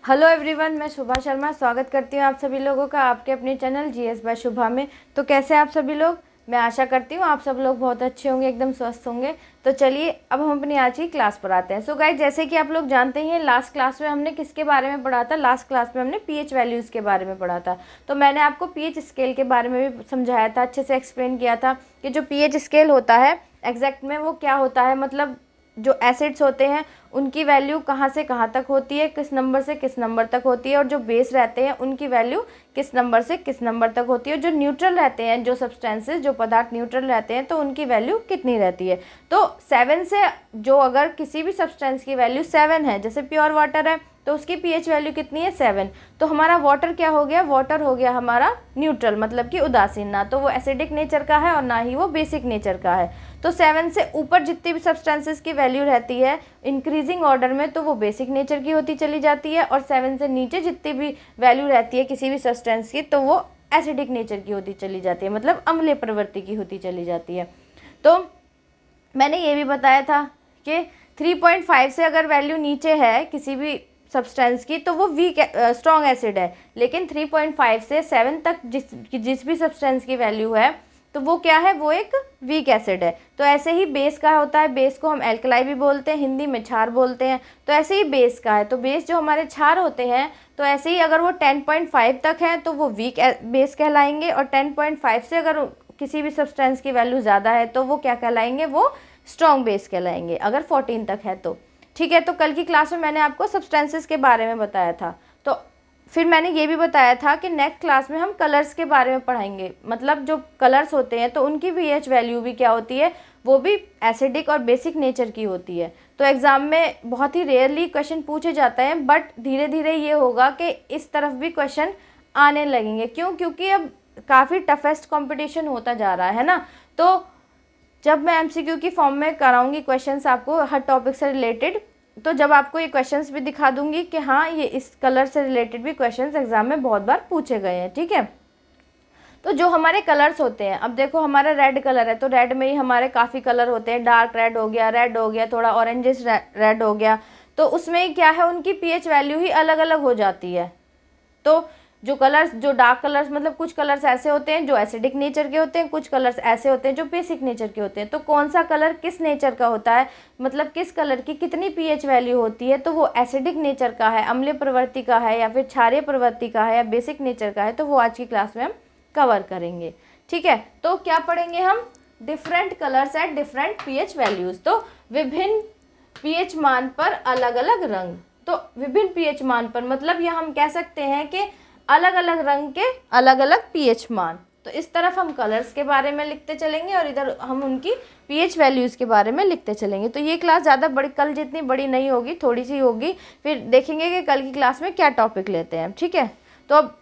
Hello everyone, मैं शुभा शर्मा स्वागत करती हूँ आप सभी लोगों का आपके अपने चैनल जीएस बाय शुभा में। तो कैसे हैं आप सभी लोग? मैं आशा करती हूँ आप सब लोग बहुत अच्छे होंगे, एकदम स्वस्थ होंगे। तो चलिए अब हम अपनी आज की क्लास पर आते हैं। सो गाइस, जैसे कि आप लोग जानते हैं लास्ट क्लास में हमने किसके बारे में पढ़ा था? लास्ट क्लास में हमने पीएच वैल्यूज़ के बारे में पढ़ा था। तो मैंने आपको पीएच स्केल के बारे में भी समझाया था, अच्छे से एक्सप्लेन किया था कि जो पीएच स्केल होता है एग्जैक्ट में वो क्या होता है, मतलब जो एसिड्स होते हैं उनकी वैल्यू कहाँ से कहाँ तक होती है, किस नंबर से किस नंबर तक होती है, और जो बेस रहते हैं उनकी वैल्यू किस नंबर से किस नंबर तक होती है, जो न्यूट्रल रहते हैं, जो सब्सटेंसेस जो पदार्थ न्यूट्रल रहते हैं तो उनकी वैल्यू कितनी रहती है। तो 7 से जो अगर किसी भी सब्सटेंस की वैल्यू 7 है, जैसे प्योर वाटर है तो उसकी पीएच वैल्यू कितनी है? 7। तो हमारा वाटर क्या हो गया? वाटर हो गया हमारा न्यूट्रल, मतलब कि उदासीन, ना तो वो एसिडिक नेचर का है और ना ही वो बेसिक नेचर का है। तो 7 से ऊपर जितनी भी सब्सटेंसेस की वैल्यू रहती है इंक्रीजिंग ऑर्डर में तो वो बेसिक नेचर की होती चली जाती है, और 7 से नीचे जितनी भी वैल्यू रहती है किसी भी सब्सटेंस की तो वो एसिडिक नेचर की होती चली जाती है, मतलब अम्लीय प्रवृत्ति की होती चली जाती है। तो मैंने ये भी बताया था कि 3.5 से अगर वैल्यू नीचे है किसी भी सब्सटेंस की तो वो वीक स्ट्रॉन्ग एसिड है, लेकिन 3.5 से 7 तक जिस भी सब्सटेंस की वैल्यू है तो वो क्या है? वो एक वीक एसिड है। तो ऐसे ही बेस का होता है, बेस को हम एल्कलाई भी बोलते हैं, हिंदी में क्षार बोलते हैं। तो ऐसे ही बेस का है, तो बेस जो हमारे क्षार होते हैं तो ऐसे ही अगर वो 10.5 तक है तो वो वीक बेस कहलाएंगे, और 10.5 से अगर किसी भी सब्सटेंस की वैल्यू ज़्यादा है तो वो क्या कहलाएंगे? वो स्ट्रॉन्ग बेस कहलाएंगे, अगर 14 तक है तो। ठीक है, तो कल की क्लास में मैंने आपको सब्सटेंसेस के बारे में बताया था। तो फिर मैंने ये भी बताया था कि नेक्स्ट क्लास में हम कलर्स के बारे में पढ़ाएंगे, मतलब जो कलर्स होते हैं तो उनकी पीएच वैल्यू भी क्या होती है? वो भी एसिडिक और बेसिक नेचर की होती है। तो एग्ज़ाम में बहुत ही रेयरली क्वेश्चन पूछे जाते हैं, बट धीरे धीरे ये होगा कि इस तरफ भी क्वेश्चन आने लगेंगे। क्यों? क्योंकि अब काफ़ी टफेस्ट कॉम्पिटिशन होता जा रहा है ना। तो जब मैं एमसीक्यू की फॉर्म में कराऊंगी क्वेश्चंस आपको हर टॉपिक से रिलेटेड, तो जब आपको ये क्वेश्चंस भी दिखा दूंगी कि हाँ ये इस कलर से रिलेटेड भी क्वेश्चंस एग्जाम में बहुत बार पूछे गए हैं। ठीक है, तो जो हमारे कलर्स होते हैं, अब देखो हमारा रेड कलर है तो रेड में ही हमारे काफ़ी कलर होते हैं, डार्क रेड हो गया, थोड़ा ऑरेंजिश रेड हो गया। तो उसमें क्या है? उनकी पीएच वैल्यू ही अलग अलग हो जाती है। तो जो कलर्स, जो डार्क कलर्स, मतलब कुछ कलर्स ऐसे होते हैं जो एसिडिक नेचर के होते हैं, कुछ कलर्स ऐसे होते हैं जो बेसिक नेचर के होते हैं। तो कौन सा कलर किस नेचर का होता है, मतलब किस कलर की कितनी पीएच वैल्यू होती है, तो वो एसिडिक नेचर का है, अम्लीय प्रवृत्ति का है, या फिर क्षारीय प्रवृत्ति का है, या बेसिक नेचर का है, तो वो आज की क्लास में हम कवर करेंगे। ठीक है, तो क्या पढ़ेंगे हम? Different colours at different pH values. तो विभिन्न पीएच मान पर अलग अलग रंग। तो विभिन्न पीएच मान पर मतलब यह हम कह सकते हैं कि अलग अलग रंग के अलग अलग पीएच मान। तो इस तरफ हम कलर्स के बारे में लिखते चलेंगे और इधर हम उनकी पीएच वैल्यूज़ के बारे में लिखते चलेंगे। तो ये क्लास ज़्यादा बड़ी, कल जितनी बड़ी नहीं होगी, थोड़ी सी होगी। फिर देखेंगे कि कल की क्लास में क्या टॉपिक लेते हैं। ठीक है, तो अब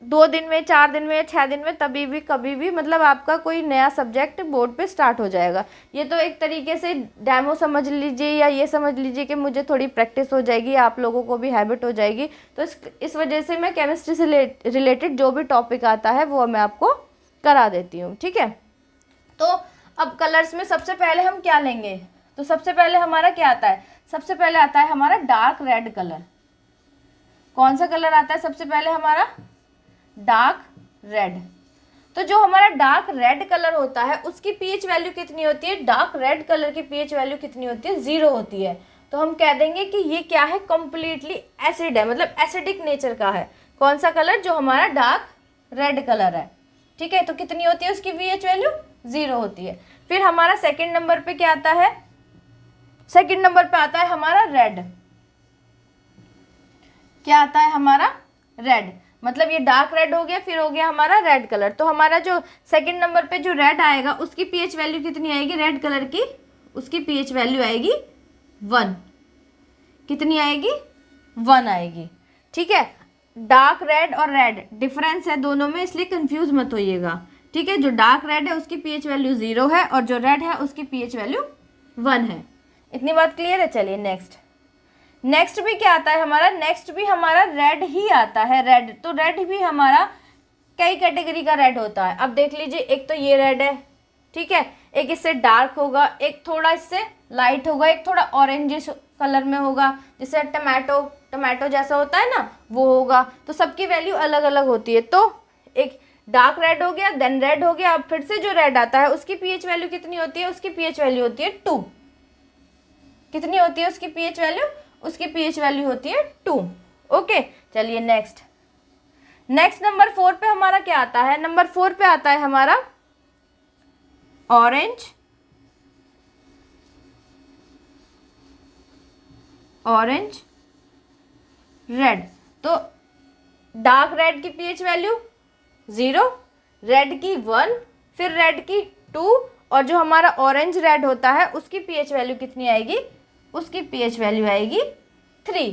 2 दिन में, 4 दिन में, 6 दिन में, तभी भी कभी भी, मतलब आपका कोई नया सब्जेक्ट बोर्ड पे स्टार्ट हो जाएगा। ये तो एक तरीके से डेमो समझ लीजिए, या ये समझ लीजिए कि मुझे थोड़ी प्रैक्टिस हो जाएगी, आप लोगों को भी हैबिट हो जाएगी। तो इस वजह से मैं केमिस्ट्री से रिलेटेड जो भी टॉपिक आता है वो मैं आपको करा देती हूँ। ठीक है, तो अब कलर्स में सबसे पहले हम क्या लेंगे? तो सबसे पहले हमारा क्या आता है? सबसे पहले आता है हमारा डार्क रेड कलर। कौन सा कलर आता है सबसे पहले? हमारा डार्क रेड। तो जो हमारा डार्क रेड कलर होता है उसकी पीएच वैल्यू कितनी होती है? डार्क रेड कलर की पीएच वैल्यू कितनी होती है? 0 होती है। तो हम कह देंगे कि ये क्या है? कंप्लीटली एसिड है, मतलब एसिडिक नेचर का है। कौन सा कलर? जो हमारा डार्क रेड कलर है। ठीक है, तो कितनी होती है उसकी पीएच वैल्यू? 0 होती है। फिर हमारा सेकेंड नंबर पे क्या आता है? सेकेंड नंबर पे आता है हमारा रेड। क्या आता है हमारा? रेड। मतलब ये डार्क रेड हो गया, फिर हो गया हमारा रेड कलर। तो हमारा जो सेकंड नंबर पे जो रेड आएगा उसकी पीएच वैल्यू कितनी आएगी? रेड कलर की उसकी पीएच वैल्यू आएगी 1। कितनी आएगी? 1 आएगी। ठीक है, डार्क रेड और रेड डिफरेंस है दोनों में, इसलिए कंफ्यूज मत होइएगा। ठीक है, जो डार्क रेड है उसकी पीएच वैल्यू 0 है और जो रेड है उसकी पीएच वैल्यू 1 है। इतनी बात क्लियर है? चलिए नेक्स्ट भी क्या आता है हमारा? नेक्स्ट भी हमारा रेड ही आता है। रेड, तो रेड भी हमारा कई कैटेगरी का रेड होता है। अब देख लीजिए, एक तो ये रेड है, ठीक है, एक इससे डार्क होगा, एक थोड़ा इससे लाइट होगा, एक थोड़ा ऑरेंजिश कलर में होगा, जैसे टमाटो जैसा होता है ना, वो होगा। तो सबकी वैल्यू अलग अलग होती है। तो एक डार्क रेड हो गया, देन रेड हो गया, अब फिर से जो रेड आता है उसकी पीएच वैल्यू कितनी होती है? उसकी पीएच वैल्यू होती है 2। कितनी होती है उसकी पीएच वैल्यू? उसकी पीएच वैल्यू होती है 2। ओके, चलिए नेक्स्ट नंबर 4 पे हमारा क्या आता है? नंबर 4 पे आता है हमारा ऑरेंज, रेड। तो डार्क रेड की पीएच वैल्यू 0, रेड की 1, फिर रेड की 2, और जो हमारा ऑरेंज रेड होता है उसकी पीएच वैल्यू कितनी आएगी? उसकी पीएच वैल्यू आएगी 3।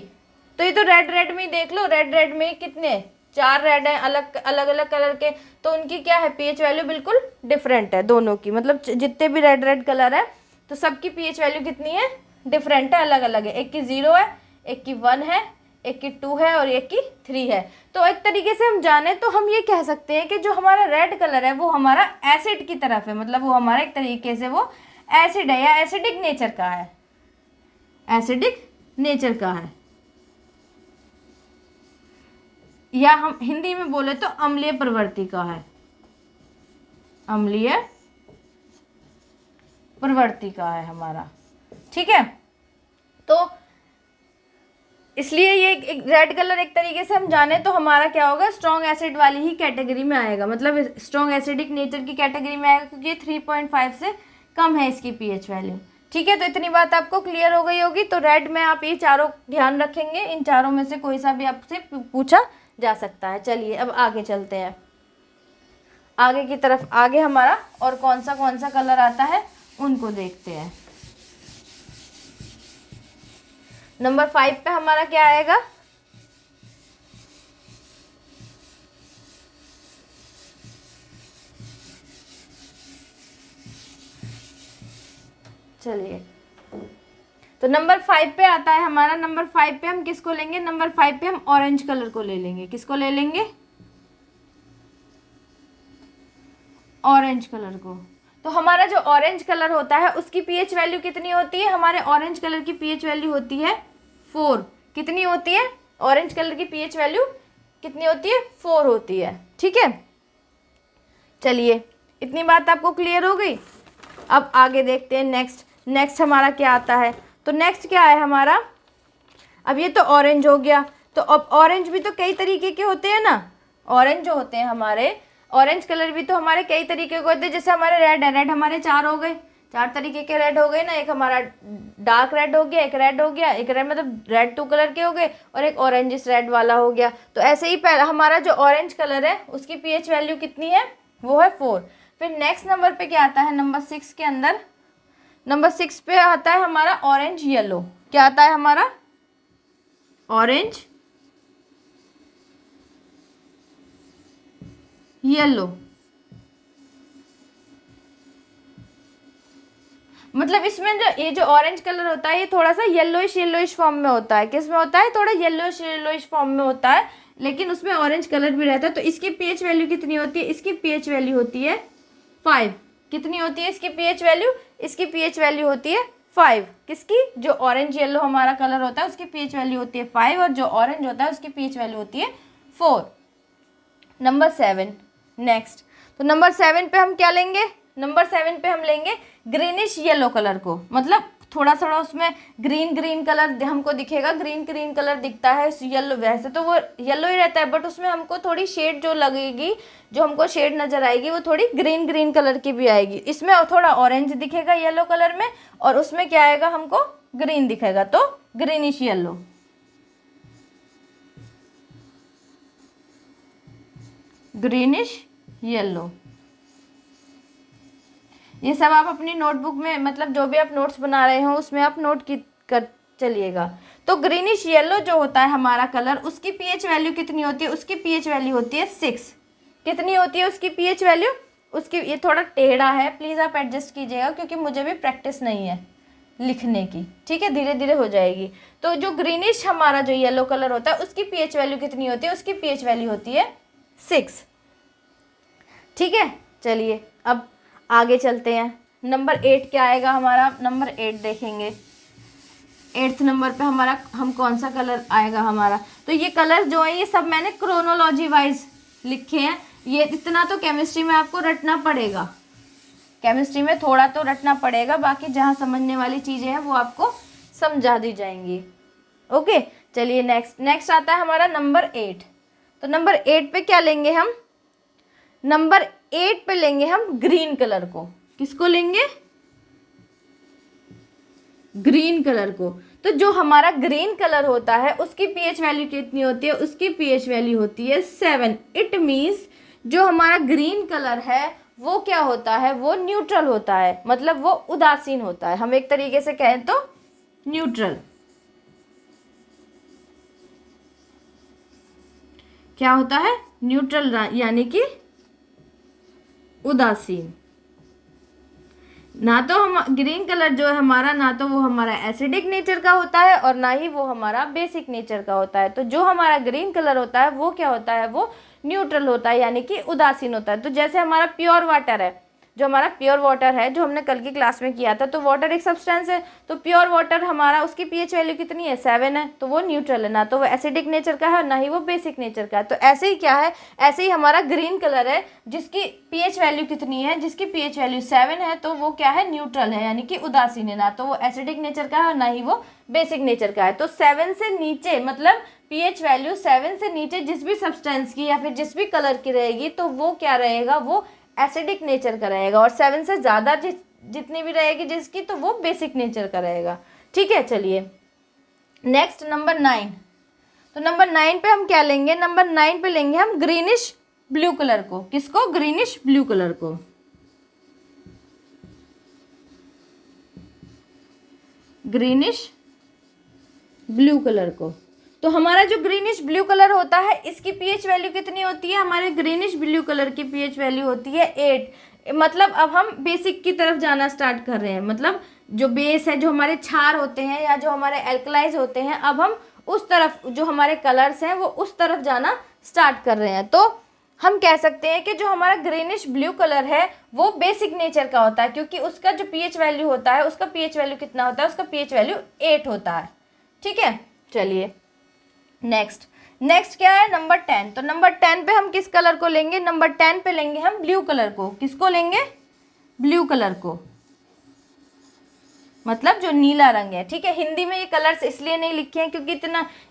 तो ये तो रेड में ही देख लो, रेड में कितने 4 रेड हैं अलग अलग कलर के, तो उनकी क्या है पीएच वैल्यू? बिल्कुल डिफरेंट है दोनों की, मतलब जितने भी रेड कलर है तो सबकी पीएच वैल्यू कितनी है? डिफरेंट है, अलग अलग है। एक की 0 है, एक की 1 है, एक की 2 है और एक की 3 है। तो एक तरीके से हम जाने तो हम ये कह सकते हैं कि जो हमारा रेड कलर है वो हमारा एसिड की तरफ है, मतलब वो हमारा एक तरीके से वो एसिड है या एसिडिक नेचर का है, एसिडिक नेचर का है, या हम हिंदी में बोले तो अम्लीय प्रवृत्ति का है, अम्लीय प्रवृत्ति का है हमारा। ठीक है, तो इसलिए ये एक रेड कलर एक तरीके से हम जाने तो हमारा क्या होगा? स्ट्रॉन्ग एसिड वाली ही कैटेगरी में आएगा, मतलब स्ट्रॉन्ग एसिडिक नेचर की कैटेगरी में आएगा, क्योंकि 3.5 से कम है इसकी पीएच वैल्यू। ठीक है, तो इतनी बात आपको क्लियर हो गई होगी। तो रेड में आप ये चारों ध्यान रखेंगे, इन चारों में से कोई सा भी आपसे पूछा जा सकता है। चलिए अब आगे चलते हैं, आगे की तरफ। आगे हमारा और कौन सा कलर आता है उनको देखते हैं। नंबर 5 पे हमारा क्या आएगा? चलिए, तो नंबर 5 पे आता है हमारा, नंबर 5 पे हम किसको लेंगे? नंबर 5 पे हम ऑरेंज कलर को ले लेंगे। किसको ले लेंगे? ऑरेंज कलर को। तो हमारा जो ऑरेंज कलर होता है उसकी पीएच वैल्यू कितनी होती है? हमारे ऑरेंज कलर की पीएच वैल्यू होती है 4। कितनी होती है? ऑरेंज कलर की पीएच वैल्यू कितनी होती है? 4 होती है। ठीक है, चलिए इतनी बात आपको क्लियर हो गई। अब आगे देखते हैं नेक्स्ट हमारा क्या आता है। तो नेक्स्ट क्या है हमारा? अब ये तो ऑरेंज हो गया, तो अब ऑरेंज भी तो कई तरीके के होते हैं ना। ऑरेंज जो होते हैं हमारे, ऑरेंज कलर भी तो हमारे कई तरीके के होते हैं। जैसे हमारे रेड है, रेड हमारे 4 हो गए, 4 तरीके के रेड हो गए ना। एक हमारा डार्क रेड हो गया, एक रेड हो गया, एक रेड मतलब रेड 2 कलर के हो गए, और एक ऑरेंजिश रेड वाला हो गया। तो ऐसे ही पहला हमारा जो ऑरेंज कलर है उसकी पीएच वैल्यू कितनी है? वो है 4। फिर नेक्स्ट नंबर पे क्या आता है? नंबर 6 के अंदर, नंबर 6 पे आता है हमारा ऑरेंज येलो। क्या आता है हमारा? Orange yellow. मतलब इसमें जो ये जो ऑरेंज कलर होता है ये थोड़ा सा येलोइश फॉर्म में होता है। किस में होता है? थोड़ा येलोइश फॉर्म में होता है, लेकिन उसमें ऑरेंज कलर भी रहता है। तो इसकी पीएच वैल्यू कितनी होती है? इसकी पीएच वैल्यू होती है 5। कितनी होती है इसकी पीएच वैल्यू? इसकी पीएच वैल्यू होती है 5। किसकी? जो ऑरेंज येलो हमारा कलर होता है उसकी पीएच वैल्यू होती है 5, और जो ऑरेंज होता है उसकी पीएच वैल्यू होती है 4। Number 7 next. तो नंबर 7 पे हम क्या लेंगे? नंबर 7 पे हम लेंगे ग्रीनिश येलो कलर को। मतलब थोड़ा थोड़ा उसमें ग्रीन कलर हमको दिखेगा, ग्रीन कलर दिखता है येलो। वैसे तो वो येलो ही रहता है, बट उसमें हमको थोड़ी शेड जो लगेगी, जो हमको शेड नज़र आएगी वो थोड़ी ग्रीन कलर की भी आएगी। इसमें थोड़ा ऑरेंज दिखेगा येलो कलर में, और उसमें क्या आएगा? हमको ग्रीन दिखेगा। तो ग्रीनिश येलो, ग्रीनिश येलो। ये सब आप अपनी नोटबुक में, मतलब जो भी आप नोट्स बना रहे हो उसमें आप नोट कर चलिएगा। तो ग्रीनिश येलो जो होता है हमारा कलर, उसकी पीएच वैल्यू कितनी होती है? उसकी पीएच वैल्यू होती है 6। कितनी होती है उसकी पीएच वैल्यू? उसकी, ये थोड़ा टेढ़ा है, प्लीज़ आप एडजस्ट कीजिएगा, क्योंकि मुझे भी प्रैक्टिस नहीं है लिखने की। ठीक है, धीरे धीरे हो जाएगी। तो जो ग्रीनिश हमारा जो येलो कलर होता है उसकी पीएच वैल्यू कितनी होती है? उसकी पीएच वैल्यू होती है 6। ठीक है, चलिए अब आगे चलते हैं। नंबर 8 क्या आएगा हमारा? नंबर 8 देखेंगे। 8th नंबर पे हमारा हम कौन सा कलर आएगा हमारा। तो ये कलर जो है ये सब मैंने क्रोनोलॉजी वाइज लिखे हैं। ये इतना तो केमिस्ट्री में आपको रटना पड़ेगा, केमिस्ट्री में थोड़ा तो रटना पड़ेगा, बाकी जहाँ समझने वाली चीज़ें हैं वो आपको समझा दी जाएंगी। ओके, चलिए नेक्स्ट आता है हमारा नंबर 8। तो नंबर 8 पे क्या लेंगे हम, नंबर 8 पे लेंगे हम ग्रीन कलर को। किसको लेंगे, ग्रीन कलर को। तो जो हमारा ग्रीन कलर होता है उसकी पीएच वैल्यू कितनी होती है, उसकी पीएच वैल्यू होती है 7। इट मीन्स जो हमारा ग्रीन कलर है वो क्या होता है, वो न्यूट्रल होता है, मतलब वो उदासीन होता है। हम एक तरीके से कहें तो न्यूट्रल। क्या होता है, न्यूट्रल, यानी कि उदासीन। ना तो हम ग्रीन कलर जो है हमारा, ना तो वो हमारा एसिडिक नेचर का होता है और ना ही वो हमारा बेसिक नेचर का होता है। तो जो हमारा ग्रीन कलर होता है वो क्या होता है, वो न्यूट्रल होता है, यानी कि उदासीन होता है। तो जैसे हमारा प्योर वाटर है, जो हमारा प्योर वाटर है जो हमने कल की क्लास में किया था, तो वाटर एक सब्सटेंस है। तो प्योर वाटर हमारा, उसकी पीएच वैल्यू कितनी है, 7 है। तो वो न्यूट्रल है, ना तो वो एसिडिक नेचर का है ना ही वो बेसिक नेचर का है। तो ऐसे ही क्या है, ऐसे ही हमारा ग्रीन कलर है जिसकी पीएच वैल्यू कितनी है, जिसकी पीएच वैल्यू 7 है। तो वो क्या है, न्यूट्रल है, यानी कि उदासीन है, ना तो वो एसिडिक नेचर का है ना ही वो बेसिक नेचर का है। तो 7 से नीचे, मतलब पीएच वैल्यू 7 से नीचे जिस भी सब्सटेंस की या फिर जिस भी कलर की रहेगी तो वो क्या रहेगा, वो एसिडिक नेचर का रहेगा। और 7 से ज़्यादा जितनी भी रहेगी जिसकी, तो वो बेसिक नेचर का रहेगा। ठीक है, चलिए नेक्स्ट नंबर 9। तो नंबर 9 पे हम क्या लेंगे, नंबर 9 पे लेंगे हम ग्रीनिश ब्लू कलर को। किसको, ग्रीनिश ब्लू कलर को। ग्रीनिश ब्लू कलर को। तो हमारा जो ग्रीनिश ब्लू कलर होता है इसकी पीएच वैल्यू कितनी होती है, हमारे ग्रीनिश ब्लू कलर की पीएच वैल्यू होती है 8। मतलब अब हम बेसिक की तरफ जाना स्टार्ट कर रहे हैं, मतलब जो बेस है, जो हमारे क्षार होते हैं या जो हमारे एल्कलाइज होते हैं, अब हम उस तरफ, जो हमारे कलर्स हैं वो उस तरफ जाना स्टार्ट कर रहे हैं। तो हम कह सकते हैं कि जो हमारा ग्रीनिश ब्लू कलर है वो बेसिक नेचर का होता है, क्योंकि उसका जो पीएच वैल्यू होता है, उसका पीएच वैल्यू कितना होता है, उसका पीएच वैल्यू 8 होता है। ठीक है, चलिए नेक्स्ट क्या है, नंबर 10। तो नंबर 10 पे हम किस कलर को लेंगे, नंबर 10 पे लेंगे हम ब्लू कलर को। किसको लेंगे, ब्लू कलर को, मतलब जो नीला रंग है। ठीक है, हिंदी में ये कलर्स इसलिए नहीं लिखे हैं क्योंकि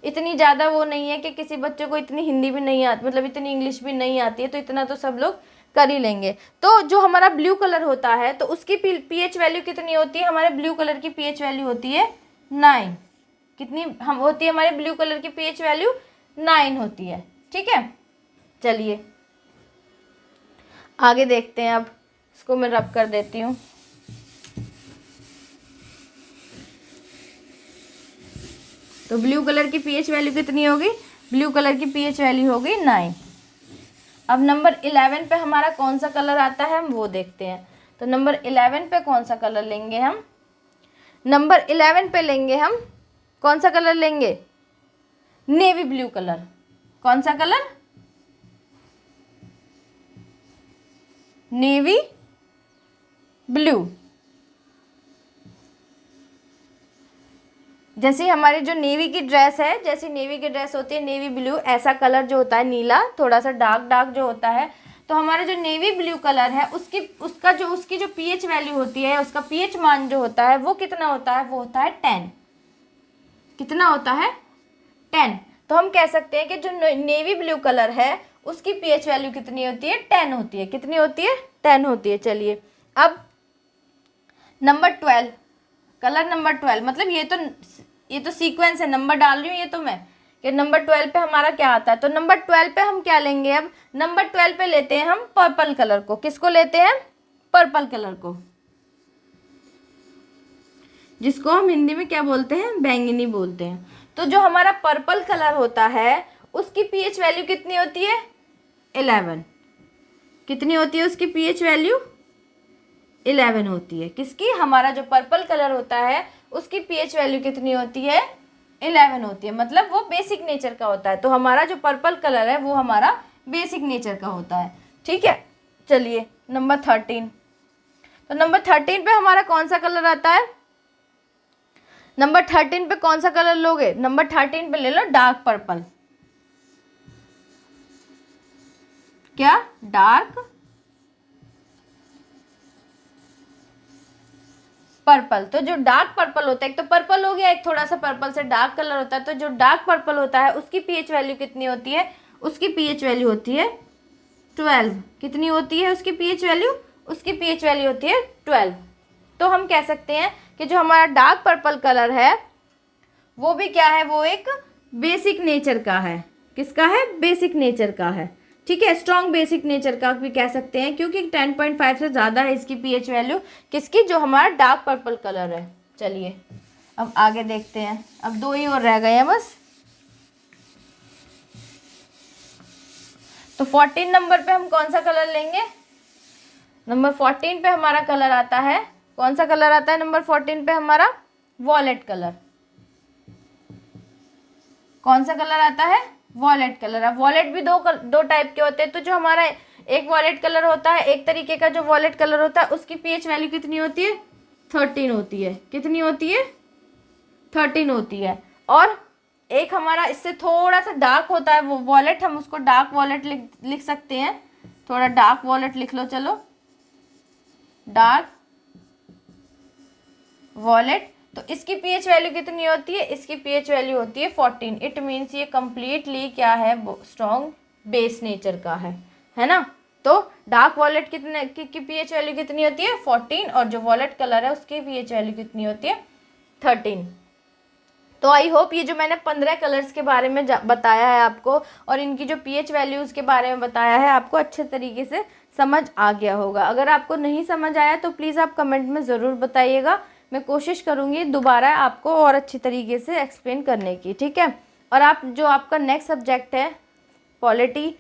इतनी ज़्यादा वो नहीं है कि किसी बच्चे को इतनी हिंदी भी नहीं आती, मतलब इतनी इंग्लिश भी नहीं आती है, तो इतना तो सब लोग कर ही लेंगे। तो जो हमारा ब्लू कलर होता है तो उसकी पीएच वैल्यू कितनी होती है, हमारे ब्लू कलर की पीएच वैल्यू होती है 9। कितनी हम होती है, हमारे ब्लू कलर की पीएच वैल्यू 9 होती है। ठीक है, चलिए आगे देखते हैं। अब इसको मैं रब कर देती हूँ। तो ब्लू कलर की पीएच वैल्यू कितनी होगी, ब्लू कलर की पीएच वैल्यू होगी 9। अब नंबर 11 पे हमारा कौन सा कलर आता है हम वो देखते हैं। तो नंबर 11 पे कौन सा कलर लेंगे हम, नंबर 11 पे लेंगे हम कौन सा कलर लेंगे, नेवी ब्लू कलर। कौन सा कलर, नेवी ब्लू। जैसे हमारी जो नेवी की ड्रेस है, जैसी नेवी की ड्रेस होती है नेवी ब्लू, ऐसा कलर जो होता है नीला, थोड़ा सा डार्क जो होता है। तो हमारा जो नेवी ब्लू कलर है उसकी जो पीएच वैल्यू होती है, उसका पीएच मान जो होता है वो कितना होता है, वो होता है 10। कितना होता है, 10। तो हम कह सकते हैं कि जो नेवी ब्लू कलर है उसकी पीएच वैल्यू कितनी होती है, 10 होती है। कितनी होती है, 10 होती है। चलिए अब नंबर 12, कलर नंबर 12, मतलब ये तो सीक्वेंस है, नंबर डाल रही हूँ ये तो मैं, कि नंबर 12 पे हमारा क्या आता है। तो नंबर 12 पे हम क्या लेंगे, अब नंबर 12 पे लेते हैं हम पर्पल कलर को। किसको लेते हैं, पर्पल कलर को, जिसको हम हिंदी में क्या बोलते हैं, बैंगनी बोलते हैं। तो जो हमारा पर्पल कलर होता है उसकी पीएच वैल्यू कितनी होती है, 11। कितनी होती है उसकी पीएच वैल्यू, 11 होती है। किसकी, हमारा जो पर्पल कलर होता है उसकी पीएच वैल्यू कितनी होती है, 11 होती है, मतलब वो बेसिक नेचर का होता है। तो हमारा जो पर्पल कलर है वो हमारा बेसिक नेचर का होता है। ठीक है, चलिए नंबर 13। तो नंबर 13 पे हमारा कौन सा कलर आता है, नंबर 13 पे कौन सा कलर लोगे? नंबर 13 पे ले लो डार्क पर्पल। क्या? Dark purple. तो जो डार्क पर्पल होता है, एक तो पर्पल हो गया, एक थोड़ा सा पर्पल से डार्क कलर होता है, तो जो डार्क पर्पल होता है उसकी पीएच वैल्यू कितनी होती है? उसकी पीएच वैल्यू होती है 12। कितनी होती है उसकी पीएच वैल्यू? उसकी पीएच वैल्यू होती है 12। तो हम कह सकते हैं कि जो हमारा डार्क पर्पल कलर है वो भी क्या है? वो एक बेसिक नेचर का है। किसका है? बेसिक नेचर का है। ठीक है, स्ट्रॉन्ग बेसिक नेचर का भी कह सकते हैं, क्योंकि 10.5 से ज़्यादा है इसकी पीएच वैल्यू। किसकी? जो हमारा डार्क पर्पल कलर है। चलिए अब आगे देखते हैं, अब 2 ही और रह गए हैं बस। तो 14 नंबर पे हम कौन सा कलर लेंगे? नंबर 14 पे हमारा कलर आता है, कौन सा कलर आता है नंबर 14 पे हमारा? Violet colour. कौन सा कलर आता है? Violet colour. अब वॉयलेट भी दो टाइप के होते हैं। तो जो हमारा एक वॉयलेट कलर होता है, एक तरीके का जो वॉयलेट कलर होता है, उसकी पीएच वैल्यू कितनी होती है? 13 होती है। कितनी होती है? 13 होती है। और एक हमारा इससे थोड़ा सा डार्क होता है वो वॉयलेट, हम उसको डार्क वॉयलेट लिख सकते हैं। थोड़ा डार्क वॉयलेट लिख लो, चलो डार्क वॉयलेट। तो इसकी पीएच वैल्यू कितनी होती है? इसकी पीएच वैल्यू होती है 14। इट मीन्स ये कंप्लीटली क्या है? स्ट्रॉन्ग बेस नेचर का है ना। तो डार्क वॉयलेट कितने की पीएच वैल्यू कितनी होती है? 14। और जो वॉयलेट कलर है उसकी पीएच वैल्यू कितनी होती है? 13। तो आई होप ये जो मैंने 15 कलर्स के बारे में बताया है आपको, और इनकी जो पीएच वैल्यूज़ के बारे में बताया है, आपको अच्छे तरीके से समझ आ गया होगा। अगर आपको नहीं समझ आया तो प्लीज़ आप कमेंट में ज़रूर बताइएगा। मैं कोशिश करूँगी दोबारा आपको और अच्छी तरीके से एक्सप्लेन करने की, ठीक है। और आप जो आपका नेक्स्ट सब्जेक्ट है पॉलिटी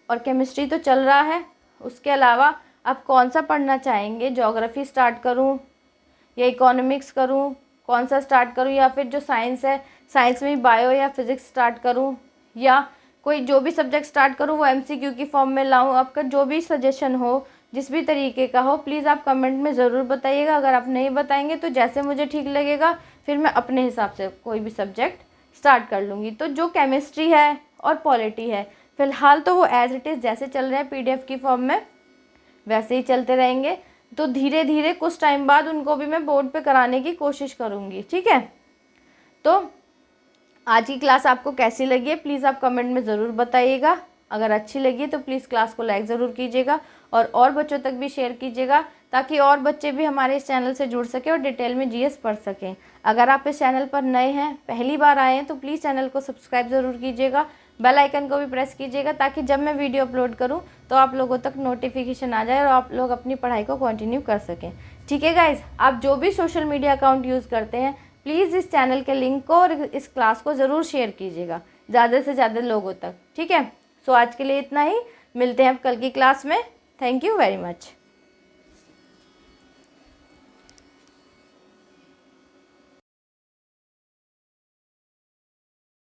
और केमिस्ट्री तो चल रहा है, उसके अलावा आप कौन सा पढ़ना चाहेंगे? ज्योग्राफी स्टार्ट करूँ या इकोनॉमिक्स करूँ, कौन सा स्टार्ट करूँ? या फिर जो साइंस है, साइंस में बायो या फिज़िक्स स्टार्ट करूँ, या कोई जो भी सब्जेक्ट स्टार्ट करूँ वो एमसीक्यू की फॉर्म में लाऊँ? आपका जो भी सजेशन हो, जिस भी तरीके का हो, प्लीज़ आप कमेंट में ज़रूर बताइएगा। अगर आप नहीं बताएंगे तो जैसे मुझे ठीक लगेगा फिर मैं अपने हिसाब से कोई भी सब्जेक्ट स्टार्ट कर लूँगी। तो जो केमिस्ट्री है और पॉलिटी है, फ़िलहाल तो वो एज़ इट इज़ जैसे चल रहे हैं पीडीएफ की फॉर्म में वैसे ही चलते रहेंगे। तो धीरे धीरे कुछ टाइम बाद उनको भी मैं बोर्ड पे कराने की कोशिश करूँगी, ठीक है। तो आज की क्लास आपको कैसी लगी है प्लीज़ आप कमेंट में ज़रूर बताइएगा। अगर अच्छी लगी तो प्लीज़ क्लास को लाइक ज़रूर कीजिएगा और बच्चों तक भी शेयर कीजिएगा, ताकि और बच्चे भी हमारे इस चैनल से जुड़ सकें और डिटेल में जीएस पढ़ सकें। अगर आप इस चैनल पर नए हैं, पहली बार आए हैं, तो प्लीज़ चैनल को सब्सक्राइब ज़रूर कीजिएगा, बेल आइकन को भी प्रेस कीजिएगा, ताकि जब मैं वीडियो अपलोड करूं तो आप लोगों तक नोटिफिकेशन आ जाए और आप लोग अपनी पढ़ाई को कंटिन्यू कर सकें, ठीक है गाइज़। आप जो भी सोशल मीडिया अकाउंट यूज़ करते हैं, प्लीज़ इस चैनल के लिंक को और इस क्लास को ज़रूर शेयर कीजिएगा ज़्यादा से ज़्यादा लोगों तक, ठीक है। सो आज के लिए इतना ही, मिलते हैं अब कल की क्लास में। Thank you very much.